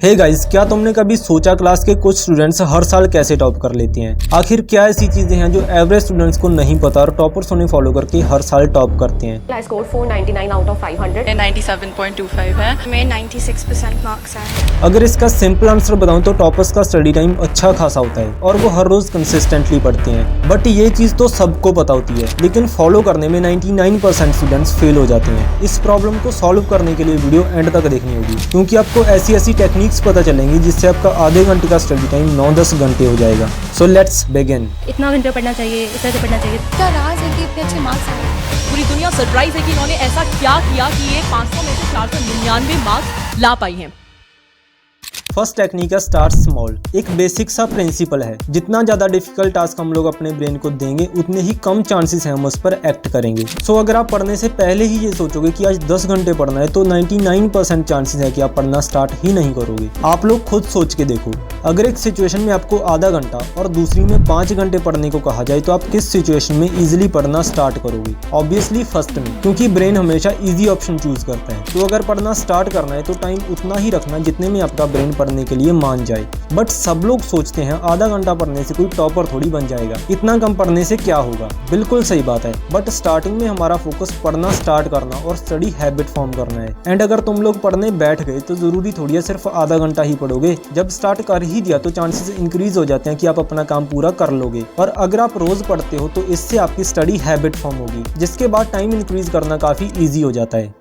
Hey guys, क्या तुमने कभी सोचा क्लास के कुछ स्टूडेंट्स हर साल कैसे टॉप कर लेते हैं? आखिर क्या ऐसी चीजें हैं जो एवरेज स्टूडेंट्स को नहीं पता और टॉपर्स उन्हें फॉलो करके हर साल टॉप करते हैं? I scored 499 out of 500. 97.25 है। में 96% मार्क्स आए। अगर इसका सिंपल आंसर बताऊं तो टॉपर्स का स्टडी टाइम अच्छा खासा होता है और वो हर रोज कंसिस्टेंटली पढ़ते हैं। बट ये चीज तो सबको पता होती है, लेकिन फॉलो करने में 99% स्टूडेंट्स फेल हो जाते हैं। इस प्रॉब्लम को सॉल्व करने के लिए वीडियो एंड तक देखनी होगी, क्योंकि आपको ऐसी टेक्निक्स पता चलेंगी जिससे आपका आधे घंटे का स्टडी टाइम 9-10 घंटे हो जाएगा। So let's begin. इतना घंटे पढ़ना चाहिए, इस तरह से पढ़ना चाहिए। क्या राज है कि इतने अच्छे मार्क्स आए? पूरी दुनिया सरप्राइज है कि इन्होंने ऐसा क्या किया कि ये 500 में से 499 मार्क्स ला पाई हैं। फर्स्ट टेक्निक है स्टार्ट स्मॉल। एक बेसिक सा प्रिंसिपल है, जितना ज्यादा डिफिकल्ट टास्क हम लोग अपने ब्रेन को देंगे उतने ही कम चांसेस हैं हम उस पर एक्ट करेंगे। सो अगर आप पढ़ने से पहले ही ये सोचोगे कि आज 10 घंटे पढ़ना है तो 99% चांसेस है कि आप पढ़ना स्टार्ट ही नहीं करोगे। आप लोग खुद सोच के देखो, अगर एक सिचुएशन में आपको आधा घंटा और दूसरी में 5 घंटे पढ़ने को कहा जाए तो आप किस सिचुएशन में इजिली पढ़ना स्टार्ट करोगे? ऑब्वियसली फर्स्ट में, क्योंकि ब्रेन हमेशा इजी ऑप्शन चूज करता है। तो अगर पढ़ना स्टार्ट करना है तो टाइम उतना ही रखना जितने में आपका ब्रेन पढ़ने के लिए मान जाए। बट सब लोग सोचते हैं आधा घंटा पढ़ने से कोई टॉपर थोड़ी बन जाएगा, इतना कम पढ़ने से क्या होगा। बिल्कुल सही बात है, बट स्टार्टिंग में हमारा फोकस पढ़ना स्टार्ट करना और स्टडी हैबिट फॉर्म करना है। एंड अगर तुम लोग पढ़ने बैठ गए तो जरूरी थोड़ी है सिर्फ आधा घंटा ही पढ़ोगे। जब स्टार्ट कर ही दिया तो चांसेस इंक्रीज हो जाते हैं कि आप अपना काम पूरा कर लोगे। और अगर आप रोज पढ़ते हो तो इससे आपकी स्टडी हैबिट फॉर्म होगी, जिसके बाद टाइम इंक्रीज करना काफी ईजी हो जाता है।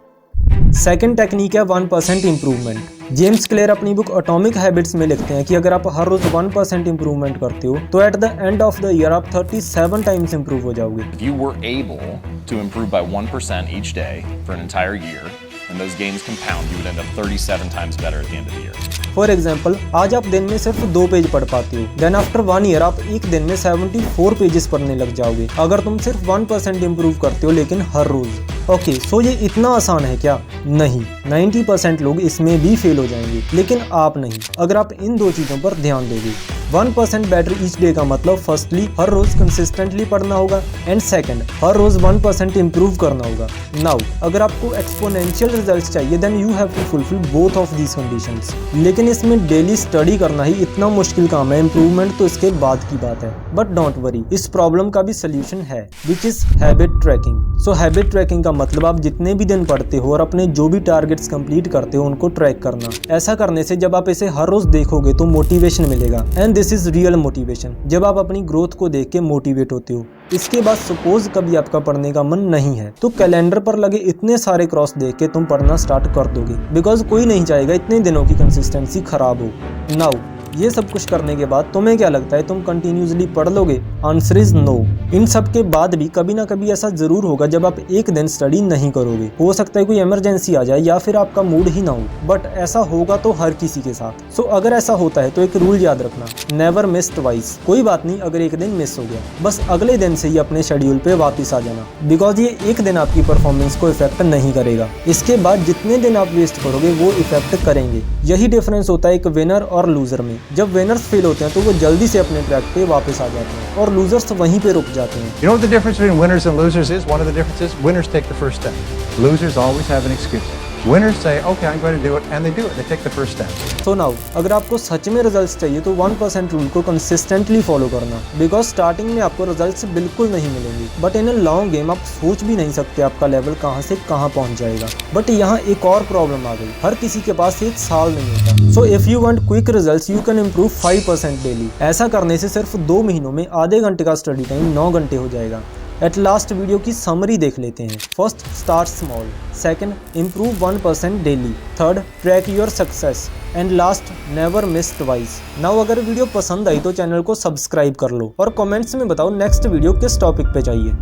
सेकंड टेक्निक है 1% इंप्रूवमेंट। जेम्स क्लियर अपनी बुक एटॉमिक हैबिट्स में लिखते हैं कि अगर आप हर रोज 1% इंप्रूवमेंट करते हो तो at the end of the year आप 37 टाइम्स इंप्रूव हो जाओगे। If you were able to improve by 1% each day for an entire year, and those gains compound, you would end up 37 times better at the end of the year. For example, आज आप दिन में सिर्फ 2 page पढ़ पाते हो, then after 1 year आप एक दिन में 74 पेजेस पढ़ने लग जाओगे, अगर तुम सिर्फ 1% इंप्रूव करते हो लेकिन हर रोज। ओके, सो ये इतना आसान है क्या? नहीं, 90% लोग इसमें भी फेल हो जाएंगे, लेकिन आप नहीं, अगर आप इन 2 चीजों पर ध्यान दोगे। 1% बेटर ईच डे का मतलब फर्स्टली हर रोज कंसिस्टेंटली पढ़ना होगा, एंड सेकंड हर रोज 1% इंप्रूव करना होगा। नाउ अगर आपको एक्सपोनेंशियल रिजल्ट्स चाहिए then you have to fulfil both of these conditions. लेकिन इसमें डेली स्टडी करना ही इतना मुश्किल काम है, इंप्रूवमेंट तो इसके बाद की बात है। बट डोंट वरी, इस प्रॉब्लम का भी सोल्यूशन है, which is habit tracking. So habit tracking का मतलब आप जितने भी दिन पढ़ते हो और अपने जो भी टारगेट्स कंप्लीट करते हो उनको ट्रैक करना। ऐसा करने से जब आप इसे हर रोज देखोगे तो मोटिवेशन मिलेगा, and this is real motivation, जब आप अपनी ग्रोथ को देख के मोटिवेट होते हो। इसके बाद सपोज कभी आपका पढ़ने का मन नहीं है तो कैलेंडर पर लगे इतने सारे क्रॉस देख के तुम पढ़ना स्टार्ट कर दोगे, बिकॉज कोई नहीं चाहेगा इतने दिनों की कंसिस्टेंसी खराब हो। नाउ ये सब कुछ करने के बाद तुम्हें क्या लगता है तुम कंटिन्यूसली पढ़ लोगे? Answer is no. इन सब के बाद भी कभी ना कभी ऐसा जरूर होगा जब आप एक दिन स्टडी नहीं करोगे। हो सकता है कोई इमरजेंसी आ जाए या फिर आपका मूड ही ना हो, बट ऐसा होगा तो हर किसी के साथ। सो अगर ऐसा होता है तो एक रूल याद रखना, नेवर मिस ट्वाइस। कोई बात नहीं अगर एक दिन मिस हो गया, बस अगले दिन से ही अपने शेड्यूल पे वापस आ जाना, बिकॉज ये एक दिन आपकी परफॉर्मेंस को इफेक्ट नहीं करेगा। इसके बाद जितने दिन आप वेस्ट करोगे वो इफेक्ट करेंगे। यही डिफरेंस होता है एक विनर और लूजर में। जब विनर्स फेल होते हैं तो वो जल्दी से अपने ट्रैक पे वापस आ जाते हैं और लूजर्स वहीं पे रुक जाते हैं। You know what the difference between winners and losers is? One of the differences, winners take the first step. Losers always have an excuse. Winners say, okay, I'm going to do it, and they do it. They take the first step. So now, अगर आपको सच में results चाहिए तो 1% rule को consistently follow करना, because starting में आपको results बिल्कुल नहीं मिलेंगे, but in a long game आप सोच भी नहीं सकते आपका लेवल कहाँ से कहाँ पहुँच जाएगा। बट यहाँ एक और प्रॉब्लम आ गई, हर किसी के पास एक साल नहीं होता। So if you want quick results you can improve 5% daily. ऐसा करने से सिर्फ 2 महीनों में आधे घंटे का स्टडी टाइम 9 घंटे हो जाएगा। एट लास्ट वीडियो की समरी देख लेते हैं। First, start small. Second, improve 1% daily. Third, track your success. And last, never miss twice. Now अगर वीडियो पसंद आई तो चैनल को सब्सक्राइब कर लो और कमेंट्स में बताओ नेक्स्ट वीडियो किस टॉपिक पे चाहिए।